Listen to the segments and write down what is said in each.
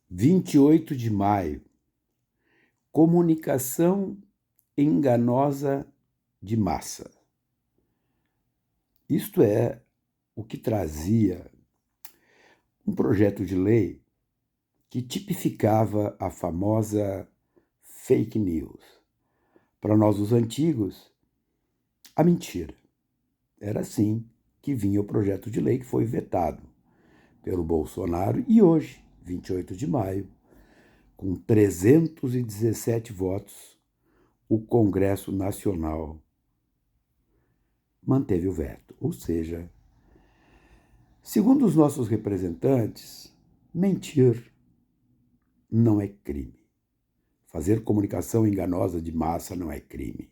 28 de maio. Comunicação enganosa de massa. Isto é o que trazia um projeto de lei que tipificava a famosa fake news. Para nós, os antigos, a mentira. Era assim que vinha o projeto de lei que foi vetado pelo Bolsonaro e hoje, 28 de maio, com 317 votos, o Congresso Nacional manteve o veto. Ou seja, segundo os nossos representantes, mentir não é crime. Fazer comunicação enganosa de massa não é crime.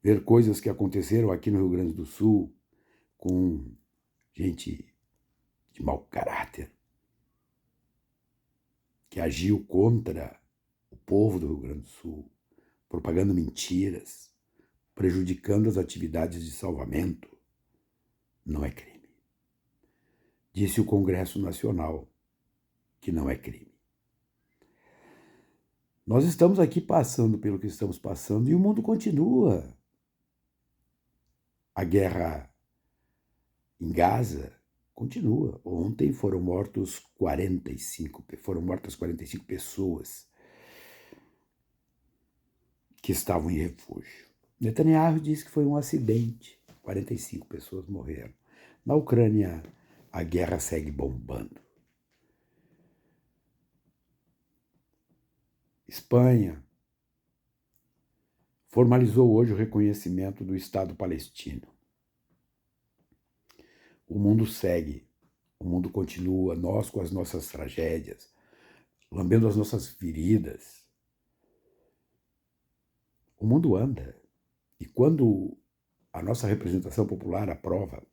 Ver coisas que aconteceram aqui no Rio Grande do Sul com gente de mau caráter, que agiu contra o povo do Rio Grande do Sul, propagando mentiras, prejudicando as atividades de salvamento, não é crime. Disse o Congresso Nacional que não é crime. Nós estamos aqui passando pelo que estamos passando e o mundo continua. A guerra em Gaza continua. Ontem foram mortas 45 pessoas que estavam em refúgio. Netanyahu disse que foi um acidente. 45 pessoas morreram. Na Ucrânia, a guerra segue bombando. Espanha formalizou hoje o reconhecimento do Estado palestino. O mundo segue, o mundo continua, nós com as nossas tragédias, lambendo as nossas feridas. O mundo anda. E quando a nossa representação popular aprova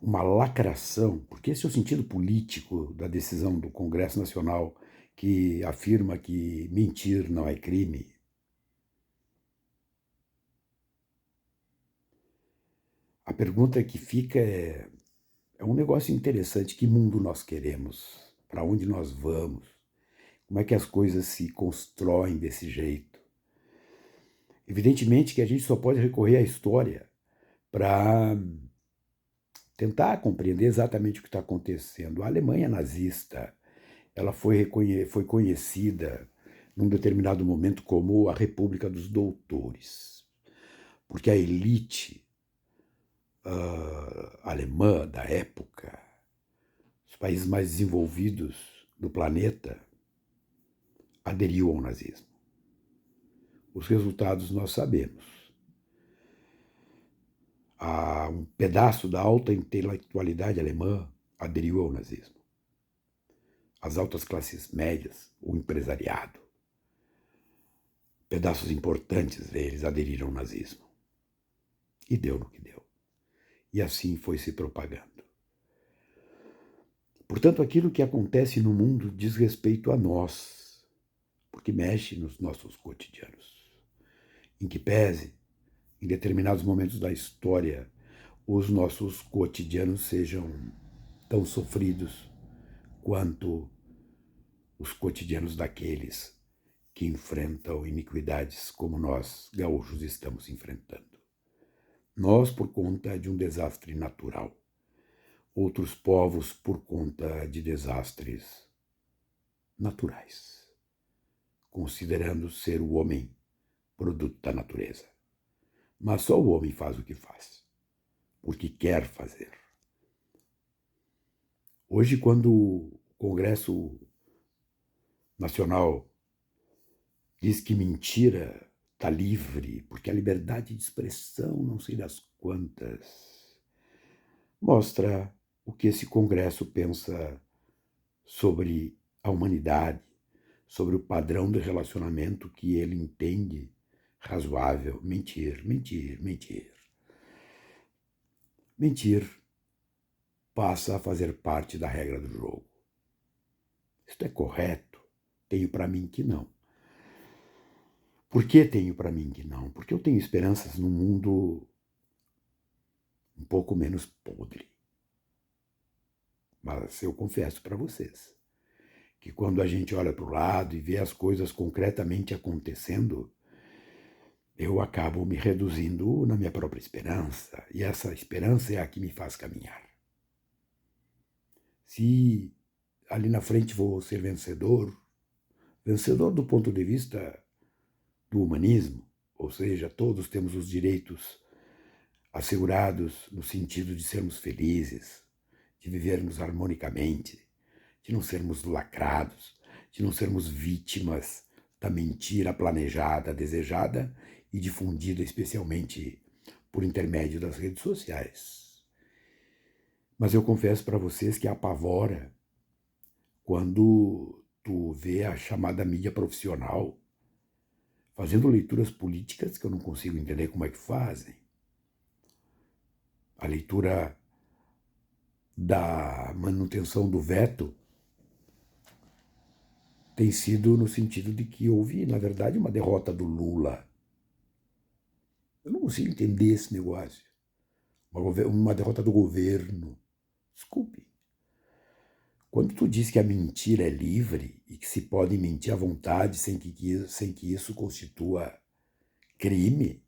uma lacração, porque esse é o sentido político da decisão do Congresso Nacional que afirma que mentir não é crime. A pergunta que fica é um negócio interessante: que mundo nós queremos? Para onde nós vamos? Como é que as coisas se constroem desse jeito? Evidentemente que a gente só pode recorrer à história para tentar compreender exatamente o que está acontecendo. A Alemanha nazista, ela foi conhecida num determinado momento como a República dos Doutores, porque a elite alemã da época, os países mais desenvolvidos do planeta, aderiu ao nazismo. Os resultados nós sabemos. Um pedaço da alta intelectualidade alemã aderiu ao nazismo. As altas classes médias, o empresariado, pedaços importantes deles aderiram ao nazismo. E deu no que deu. E assim foi se propagando. Portanto, aquilo que acontece no mundo diz respeito a nós, porque mexe nos nossos cotidianos. Em que pese, em determinados momentos da história, os nossos cotidianos sejam tão sofridos quanto os cotidianos daqueles que enfrentam iniquidades como nós, gaúchos, estamos enfrentando. Nós por conta de um desastre natural, outros povos por conta de desastres naturais, considerando ser o homem produto da natureza. Mas só o homem faz o que faz, porque quer fazer. Hoje, quando o Congresso Nacional diz que mentira está livre, porque a liberdade de expressão, não sei das quantas, mostra o que esse Congresso pensa sobre a humanidade, sobre o padrão de relacionamento que ele entende razoável. Mentir, mentir, mentir. Mentir passa a fazer parte da regra do jogo. Isto é correto? Tenho para mim que não. Por que tenho para mim que não? Porque eu tenho esperanças num mundo um pouco menos podre. Mas eu confesso para vocês que quando a gente olha para o lado e vê as coisas concretamente acontecendo, eu acabo me reduzindo na minha própria esperança. E essa esperança é a que me faz caminhar. Se ali na frente vou ser vencedor, vencedor do ponto de vista do humanismo, ou seja, todos temos os direitos assegurados no sentido de sermos felizes, de vivermos harmonicamente, de não sermos lacrados, de não sermos vítimas da mentira planejada, desejada e difundida especialmente por intermédio das redes sociais. Mas eu confesso para vocês que apavora quando tu vê a chamada mídia profissional fazendo leituras políticas que eu não consigo entender como é que fazem. A leitura da manutenção do veto tem sido no sentido de que houve, na verdade, uma derrota do Lula. Eu não consigo entender esse negócio. Uma derrota do governo. Desculpe. Quando tu diz que a mentira é livre e que se pode mentir à vontade sem que isso constitua crime,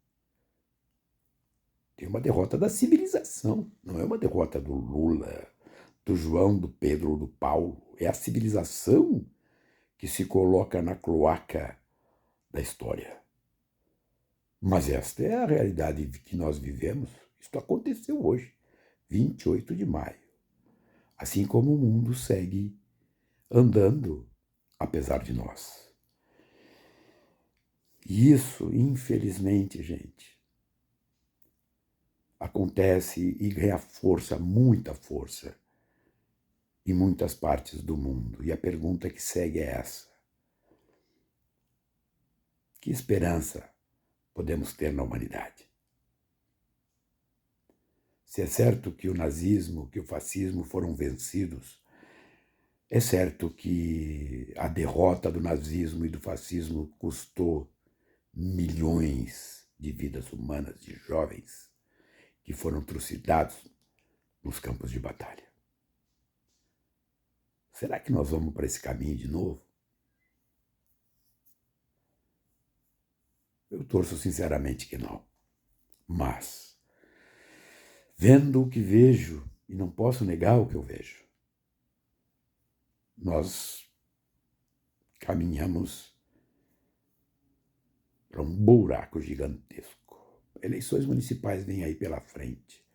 tem uma derrota da civilização. Não é uma derrota do Lula, do João, do Pedro ou do Paulo. É a civilização que se coloca na cloaca da história. Mas esta é a realidade que nós vivemos. Isto aconteceu hoje, 28 de maio. Assim como o mundo segue andando, apesar de nós. E isso, infelizmente, gente, acontece e ganha força, muita força, em muitas partes do mundo. E a pergunta que segue é essa: que esperança podemos ter na humanidade? Se é certo que o nazismo, que o fascismo foram vencidos, é certo que a derrota do nazismo e do fascismo custou milhões de vidas humanas, de jovens que foram trucidados nos campos de batalha. Será que nós vamos para esse caminho de novo? Eu torço sinceramente que não. Mas, vendo o que vejo, e não posso negar o que eu vejo, nós caminhamos para um buraco gigantesco. Eleições municipais vêm aí pela frente.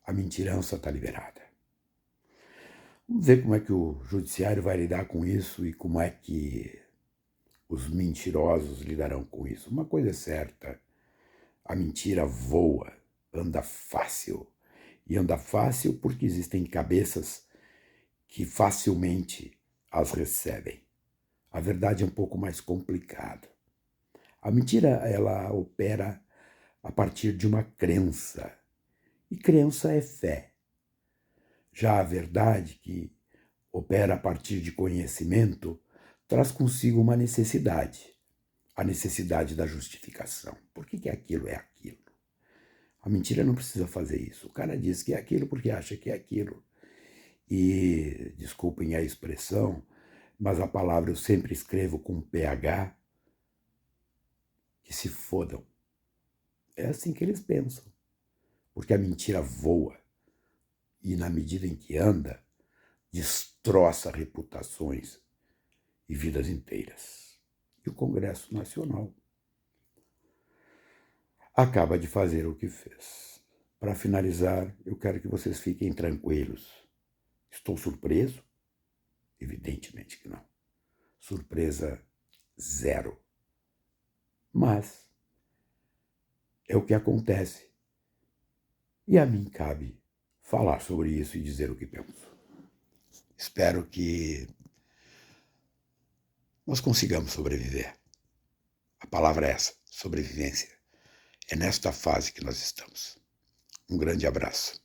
A mentirança está liberada. Vamos ver como é que o judiciário vai lidar com isso e como é que os mentirosos lidarão com isso. Uma coisa é certa, a mentira voa, anda fácil. E anda fácil porque existem cabeças que facilmente as recebem. A verdade é um pouco mais complicada. A mentira, ela opera a partir de uma crença. E crença é fé. Já a verdade, que opera a partir de conhecimento, traz consigo uma necessidade. A necessidade da justificação. Por que aquilo é aquilo? A mentira não precisa fazer isso. O cara diz que é aquilo porque acha que é aquilo. E, desculpem a expressão, mas a palavra eu sempre escrevo com PH, que se fodam. É assim que eles pensam. Porque a mentira voa. E na medida em que anda, destroça reputações e vidas inteiras. E o Congresso Nacional acaba de fazer o que fez. Para finalizar, eu quero que vocês fiquem tranquilos. Estou surpreso? Evidentemente que não. Surpresa zero. Mas é o que acontece. E a mim cabe falar sobre isso e dizer o que penso. Espero que nós consigamos sobreviver. A palavra é essa, sobrevivência. É nesta fase que nós estamos. Um grande abraço.